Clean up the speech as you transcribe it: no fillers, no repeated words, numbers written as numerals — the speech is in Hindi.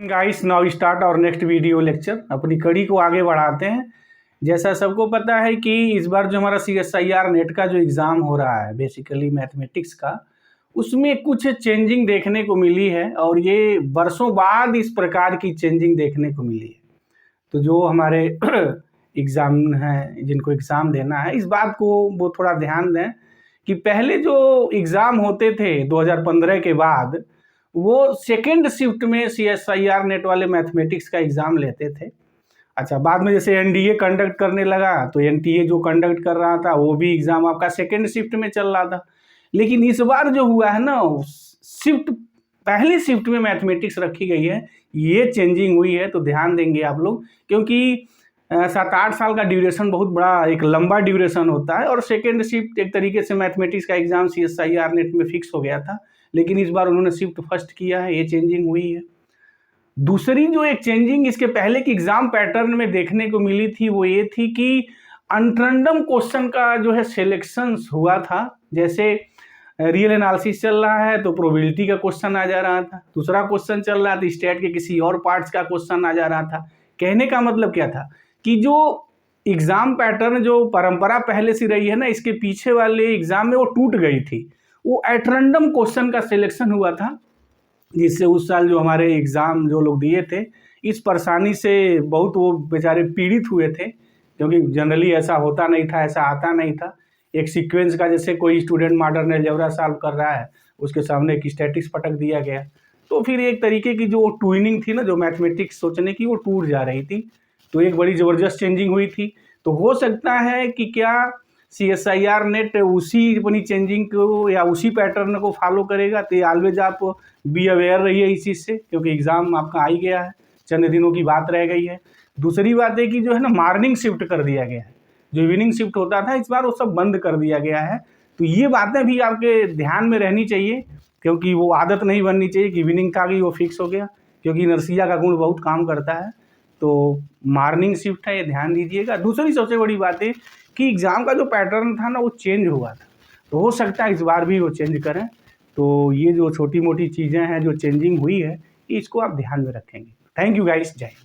गाइस नाउ स्टार्ट और नेक्स्ट वीडियो लेक्चर। अपनी कड़ी को आगे बढ़ाते हैं। जैसा सबको पता है कि इस बार जो हमारा CSIR नेट का जो एग्ज़ाम हो रहा है बेसिकली मैथमेटिक्स का, उसमें कुछ चेंजिंग देखने को मिली है और ये वर्षों बाद इस प्रकार की चेंजिंग देखने को मिली है। तो जो हमारे एग्ज़ाम हैं, जिनको एग्ज़ाम देना है, इस बात को वो थोड़ा ध्यान दें कि पहले जो एग्ज़ाम होते थे 2015 के बाद, वो सेकेंड शिफ्ट में CSIR नेट वाले मैथमेटिक्स का एग्ज़ाम लेते थे। अच्छा, बाद में जैसे NDA कंडक्ट करने लगा तो NTA जो कंडक्ट कर रहा था वो भी एग्ज़ाम आपका सेकेंड शिफ्ट में चल रहा था। लेकिन इस बार जो हुआ है ना, शिफ्ट पहली शिफ्ट में मैथमेटिक्स रखी गई है, ये चेंजिंग हुई है। तो ध्यान देंगे आप लोग, क्योंकि 7-8 साल का ड्यूरेशन बहुत बड़ा एक लंबा ड्यूरेशन होता है और सेकेंड शिफ्ट एक तरीके से मैथमेटिक्स का एग्ज़ाम CSIR नेट में फिक्स हो गया था, लेकिन इस बार उन्होंने शिफ्ट फर्स्ट किया है, ये चेंजिंग हुई है। दूसरी जो एक चेंजिंग इसके पहले की एग्ज़ाम पैटर्न में देखने को मिली थी वो ये थी कि अनरैंडम क्वेश्चन का जो है सिलेक्शंस हुआ था। जैसे रियल एनालिसिस चल रहा है तो प्रोबेबिलिटी का क्वेश्चन आ जा रहा था, दूसरा क्वेश्चन चल रहा था स्टैट के किसी और पार्ट्स का क्वेश्चन आ जा रहा था। कहने का मतलब क्या था कि जो एग्ज़ाम पैटर्न जो परंपरा पहले से रही है ना, इसके पीछे वाले एग्ज़ाम में वो टूट गई थी। वो एट रैंडम क्वेश्चन का सिलेक्शन हुआ था, जिससे उस साल जो हमारे एग्ज़ाम जो लोग दिए थे, इस परेशानी से बहुत वो बेचारे पीड़ित हुए थे, क्योंकि जनरली ऐसा होता नहीं था, ऐसा आता नहीं था। एक सीक्वेंस का जैसे कोई स्टूडेंट मॉडर्न अलजेब्रा सॉल्व कर रहा है, उसके सामने एक स्टैटिक्स पटक दिया गया, तो फिर एक तरीके की जो ट्यूनिंग थी ना, जो मैथमेटिक्स सोचने की, वो टूट जा रही थी। तो एक बड़ी ज़बरदस्त चेंजिंग हुई थी। तो हो सकता है कि क्या CSIR नेट उसी अपनी चेंजिंग को या उसी पैटर्न को फॉलो करेगा। तो ऑलवेज आप बी अवेयर रहिए इस चीज़ से, क्योंकि एग्ज़ाम आपका आ ही गया है, चंद दिनों की बात रह गई है। दूसरी बात है कि जो है ना, मॉर्निंग शिफ्ट कर दिया गया है, जो इवनिंग शिफ्ट होता था इस बार वो सब बंद कर दिया गया है। तो ये बातें भी आपके ध्यान में रहनी चाहिए, क्योंकि वो आदत नहीं बननी चाहिए कि इवनिंग का भी वो फिक्स हो गया, क्योंकि इनर्शिया का गुण बहुत काम करता है। तो मॉर्निंग शिफ्ट है, ये ध्यान दीजिएगा। दूसरी सबसे बड़ी बात है कि एग्ज़ाम का जो पैटर्न था ना, वो चेंज हुआ था, तो हो सकता है इस बार भी वो चेंज करें। तो ये जो छोटी मोटी चीज़ें हैं जो चेंजिंग हुई है, इसको आप ध्यान में रखेंगे। थैंक यू गाइस, जय हिंद।